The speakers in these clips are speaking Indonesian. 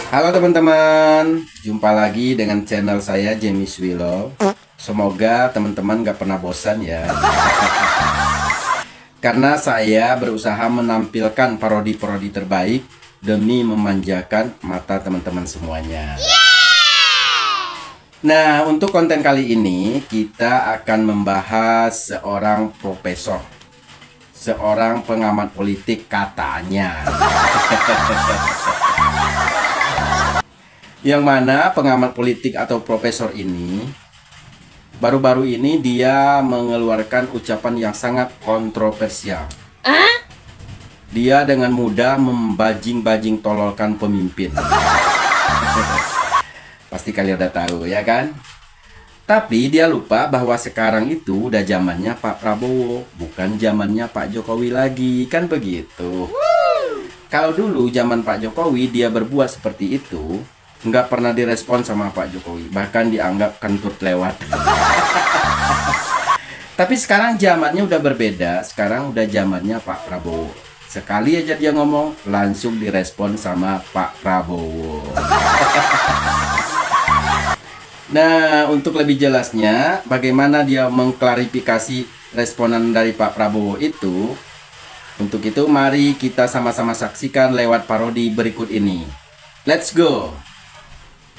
Halo teman-teman, jumpa lagi dengan channel saya James Willow. Semoga teman-teman gak pernah bosan ya. Karena saya berusaha menampilkan parodi-parodi terbaik demi memanjakan mata teman-teman semuanya. Nah, untuk konten kali ini kita akan membahas seorang profesor, seorang pengamat politik katanya. Yang mana pengamat politik atau profesor ini baru-baru ini dia mengeluarkan ucapan yang sangat kontroversial. Dia dengan mudah membajing-bajing tololkan pemimpin. Pasti kalian udah tahu ya kan? Tapi dia lupa bahwa sekarang itu udah zamannya Pak Prabowo, bukan zamannya Pak Jokowi lagi, kan begitu. Kalau dulu zaman Pak Jokowi dia berbuat seperti itu, nggak pernah direspon sama Pak Jokowi, bahkan dianggap kentut lewat. Tapi sekarang zamannya udah berbeda, sekarang udah zamannya Pak Prabowo. Sekali aja dia ngomong, langsung direspon sama Pak Prabowo. Nah, untuk lebih jelasnya, bagaimana dia mengklarifikasi responan dari Pak Prabowo itu, untuk itu mari kita sama-sama saksikan lewat parodi berikut ini. Let's go!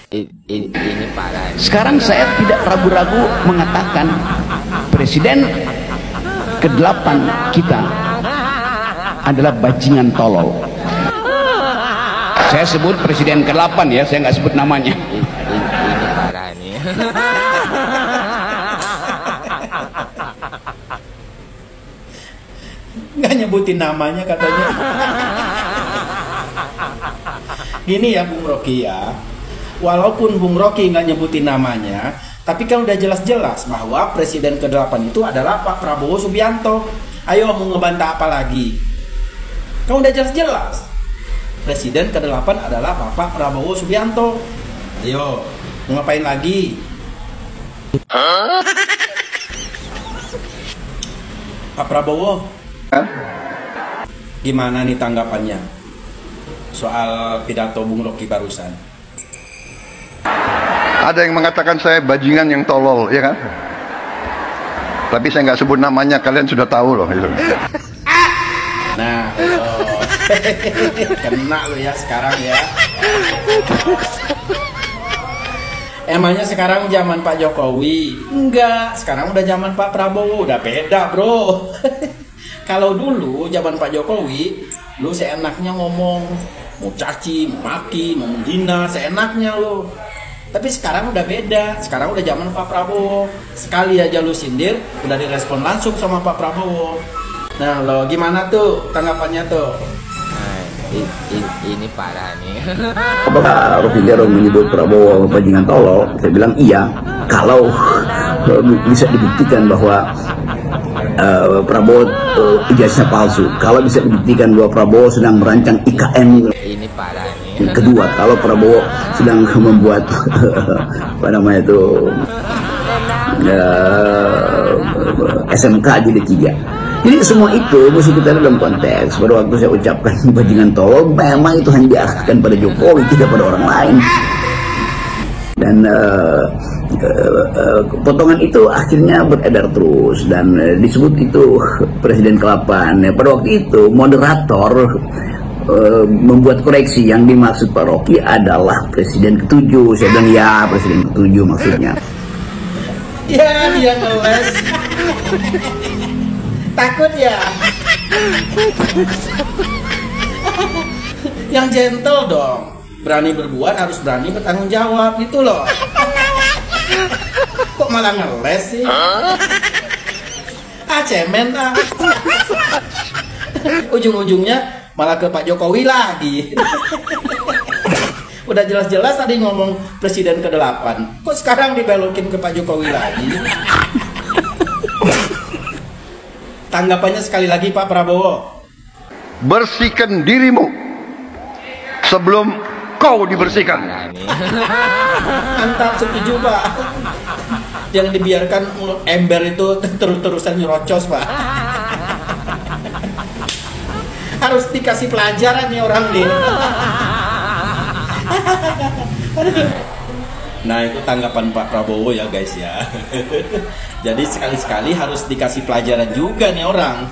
Ini parah. Sekarang saya tidak ragu-ragu mengatakan presiden ke-8 kita adalah bajingan tolol. Saya sebut presiden ke-8 ya, saya nggak sebut namanya. Ini parah nih. Nggak nyebutin namanya katanya. Gini ya Bung Rocky ya, walaupun Bung Rocky nggak nyebutin namanya, tapi kan udah jelas-jelas bahwa presiden ke-8 itu adalah Pak Prabowo Subianto. Ayo mau ngebantah apa lagi? Kan udah jelas-jelas presiden ke-8 adalah Bapak Prabowo Subianto. Ayo mau ngapain lagi? Pak Prabowo, gimana nih tanggapannya soal pidato Bung Rocky barusan? Ada yang mengatakan saya bajingan yang tolol, ya kan? Tapi saya nggak sebut namanya, kalian sudah tahu loh. Nah, kena lo ya sekarang ya. Emangnya sekarang zaman Pak Jokowi? Enggak, sekarang udah zaman Pak Prabowo, udah beda bro. Kalau dulu zaman Pak Jokowi, lu seenaknya ngomong, mau caci, mau maki, mau menghina, seenaknya lo. Tapi sekarang udah beda, sekarang udah zaman Pak Prabowo. Sekali aja lu sindir, udah direspon langsung sama Pak Prabowo. Nah lo gimana tuh tanggapannya tuh? Ini parah nih. Apakah Rocky Gerung menyebut Prabowo bajingan tolol? Saya bilang iya, kalau bisa dibuktikan bahwa Prabowo ijazahnya palsu. Kalau bisa dibuktikan bahwa Prabowo sedang merancang IKN. Ini parah nih. Yang kedua, kalau Prabowo sedang membuat apa namanya itu SMK jadi 3. Jadi semua itu mesti kita dalam konteks. Pada waktu saya ucapkan bajingan tolol, memang itu hanya diarahkan pada Jokowi, tidak pada orang lain. Dan potongan itu akhirnya beredar terus dan disebut itu presiden ke-8. Pada waktu itu moderator membuat koreksi, yang dimaksud Pak Rocky adalah presiden ke-7. Saya bilang ya, presiden ke-7 maksudnya. Ya dia ngeles. Takut ya? Yang gentle dong. Berani berbuat harus berani bertanggung jawab gitu loh. Kok malah ngeles sih? Cemen ah. Ujung-ujungnya malah ke Pak Jokowi lagi. Udah jelas-jelas tadi ngomong presiden ke-8, kok sekarang dibelokin ke Pak Jokowi lagi? Tanggapannya sekali lagi Pak Prabowo. Bersihkan dirimu sebelum kau dibersihkan. Mantap, setuju Pak. Jangan dibiarkan mulut ember itu terus-terusan nyerocos Pak. Harus dikasih pelajaran nih orang nih. Nah, itu tanggapan Pak Prabowo ya guys ya. Jadi sekali-sekali harus dikasih pelajaran juga nih orang.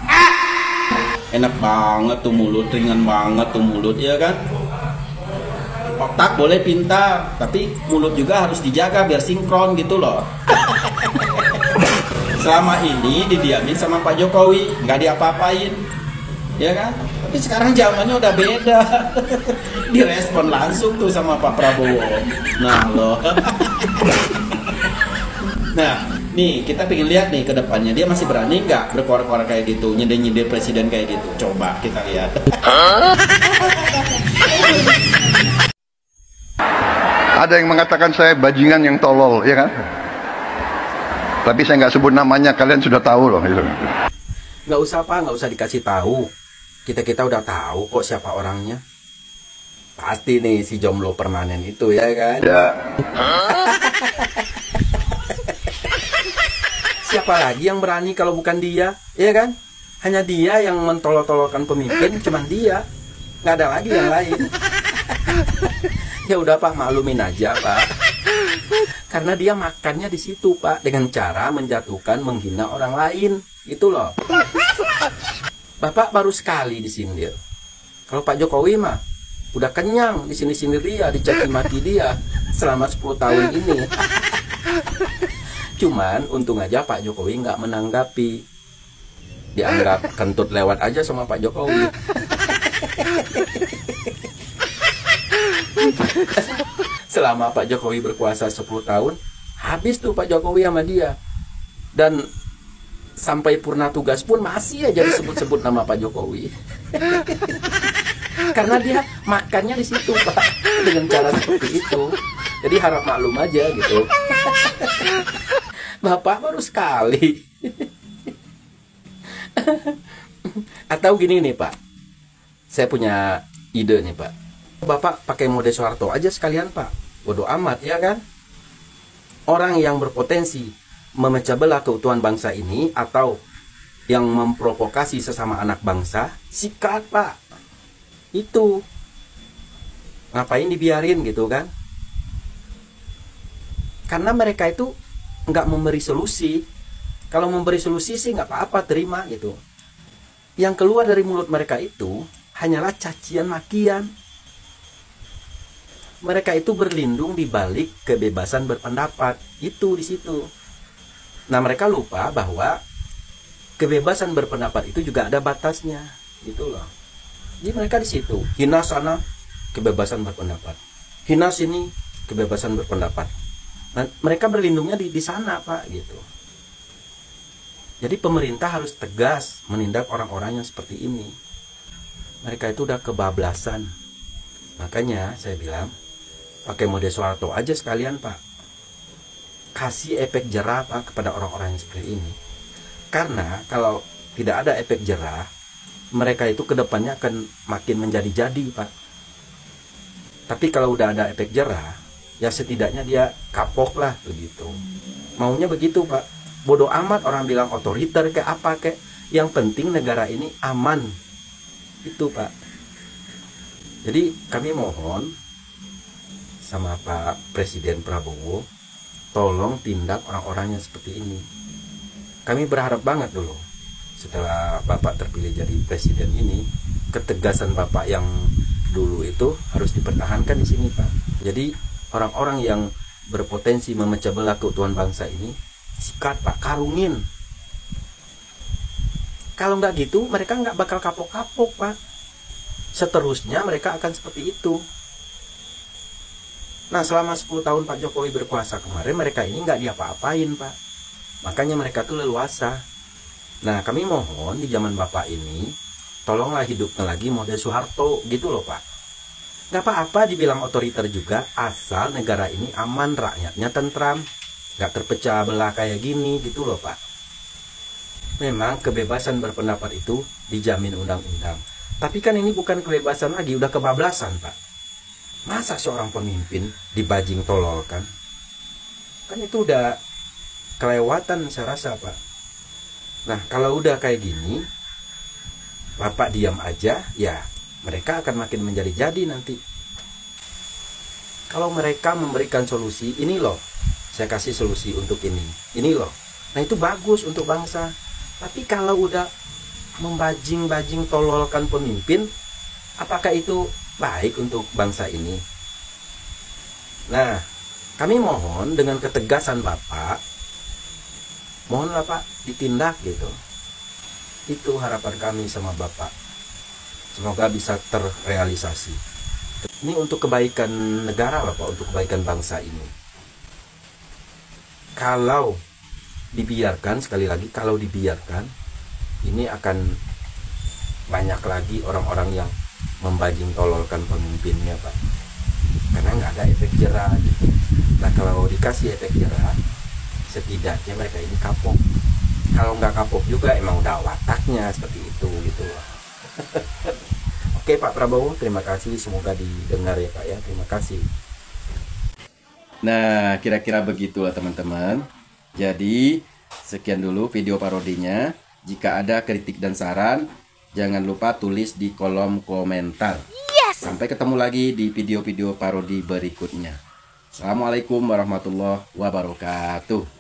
Enak banget tuh mulut, ringan banget tuh mulut ya kan. Otak boleh pintar, tapi mulut juga harus dijaga biar sinkron gitu loh. Selama ini didiamin sama Pak Jokowi, nggak diapa-apain, ya kan? Tapi sekarang zamannya udah beda. Direspon langsung tuh sama Pak Prabowo. Nah loh. Nah, nih kita pengen lihat nih ke depannya dia masih berani nggak berkoar-koar kayak gitu, nyindir-nyindir presiden kayak gitu. Coba kita lihat. Ada yang mengatakan saya bajingan yang tolol, ya kan? Tapi saya nggak sebut namanya, kalian sudah tahu loh. Gitu. Nggak usah Pak, nggak usah dikasih tahu. Kita udah tahu kok siapa orangnya. Pasti nih si jomblo permanen itu ya kan? Ya. Siapa lagi yang berani kalau bukan dia, ya kan? Hanya dia yang mentolol-tololkan pemimpin, cuman dia. Nggak ada lagi yang lain. Ya udah Pak, maklumin aja Pak. Karena dia makannya di situ Pak, dengan cara menjatuhkan, menghina orang lain, gitu loh. Bapak baru sekali disindir. Kalau Pak Jokowi mah udah kenyang disindir dia, dicaci maki dia selama 10 tahun ini. Cuman untung aja Pak Jokowi nggak menanggapi. Dianggap kentut lewat aja sama Pak Jokowi. Selama Pak Jokowi berkuasa 10 tahun, habis tuh Pak Jokowi sama dia. Dan sampai purna tugas pun masih aja disebut-sebut nama Pak Jokowi. Karena dia makannya di situ Pak, dengan cara seperti itu. Jadi harap maklum aja gitu. Bapak baru sekali. Atau gini nih Pak, saya punya ide nih Pak. Bapak pakai mode Soeharto aja sekalian Pak. Bodoh amat ya kan. Orang yang berpotensi memecah belah keutuhan bangsa ini atau yang memprovokasi sesama anak bangsa, sikat Pak. Itu ngapain dibiarin gitu kan? Karena mereka itu nggak memberi solusi. Kalau memberi solusi sih nggak apa-apa, terima gitu. Yang keluar dari mulut mereka itu hanyalah cacian makian. Mereka itu berlindung di balik kebebasan berpendapat. Itu di situ. Nah, mereka lupa bahwa kebebasan berpendapat itu juga ada batasnya, gitu loh. Jadi mereka di situ, hina sana kebebasan berpendapat, hina sini kebebasan berpendapat. Nah, mereka berlindungnya di sana Pak, gitu. Jadi pemerintah harus tegas menindak orang-orang yang seperti ini. Mereka itu udah kebablasan. Makanya saya bilang, pakai mode Soeharto aja sekalian Pak. Kasih efek jerah Pak kepada orang-orang yang seperti ini. Karena kalau tidak ada efek jerah, mereka itu kedepannya akan makin menjadi-jadi Pak. Tapi kalau udah ada efek jerah, ya setidaknya dia kapok lah begitu. Maunya begitu Pak. Bodoh amat orang bilang otoriter kayak apa kayak. Yang penting negara ini aman. Itu Pak. Jadi kami mohon sama Pak Presiden Prabowo, tolong tindak orang-orang yang seperti ini. Kami berharap banget dulu setelah Bapak terpilih jadi presiden ini, ketegasan Bapak yang dulu itu harus dipertahankan di sini Pak. Jadi orang-orang yang berpotensi memecah belah keutuhan bangsa ini, sikat Pak, karungin. Kalau nggak gitu, mereka nggak bakal kapok-kapok Pak. Seterusnya mereka akan seperti itu. Nah, selama 10 tahun Pak Jokowi berkuasa kemarin, mereka ini nggak diapa-apain Pak. Makanya mereka tuh leluasa. Nah, kami mohon di zaman Bapak ini, tolonglah hidupkan lagi mode Soeharto gitu loh Pak. Nggak apa-apa dibilang otoriter juga, asal negara ini aman, rakyatnya tentram, nggak terpecah belah kayak gini gitu loh Pak. Memang kebebasan berpendapat itu dijamin undang-undang. Tapi kan ini bukan kebebasan lagi, udah kebablasan Pak. Masa seorang pemimpin dibajing tololkan? Kan itu udah kelewatan saya rasa Pak. Nah, kalau udah kayak gini, Bapak diam aja, ya mereka akan makin menjadi-jadi nanti. Kalau mereka memberikan solusi, ini loh, saya kasih solusi untuk ini loh. Nah itu bagus untuk bangsa. Tapi kalau udah membajing-bajing tololkan pemimpin, apakah itu baik untuk bangsa ini? Nah, kami mohon dengan ketegasan Bapak, mohonlah Pak ditindak gitu. Itu harapan kami sama Bapak. Semoga bisa terrealisasi. Ini untuk kebaikan negara lah Pak, untuk kebaikan bangsa ini. Kalau dibiarkan, sekali lagi, kalau dibiarkan, ini akan banyak lagi orang-orang yang membajing tololkan pemimpinnya Pak. Karena nggak ada efek jerah gitu. Nah kalau dikasih efek jerah, setidaknya mereka ini kapok. Kalau nggak kapok juga emang udah wataknya seperti itu gitu. Oke Pak Prabowo, terima kasih. Semoga didengar ya Pak ya. Terima kasih. Nah, kira-kira begitulah teman-teman. Jadi, sekian dulu video parodinya. Jika ada kritik dan saran, jangan lupa tulis di kolom komentar. Sampai ketemu lagi di video-video parodi berikutnya. Assalamualaikum warahmatullahi wabarakatuh.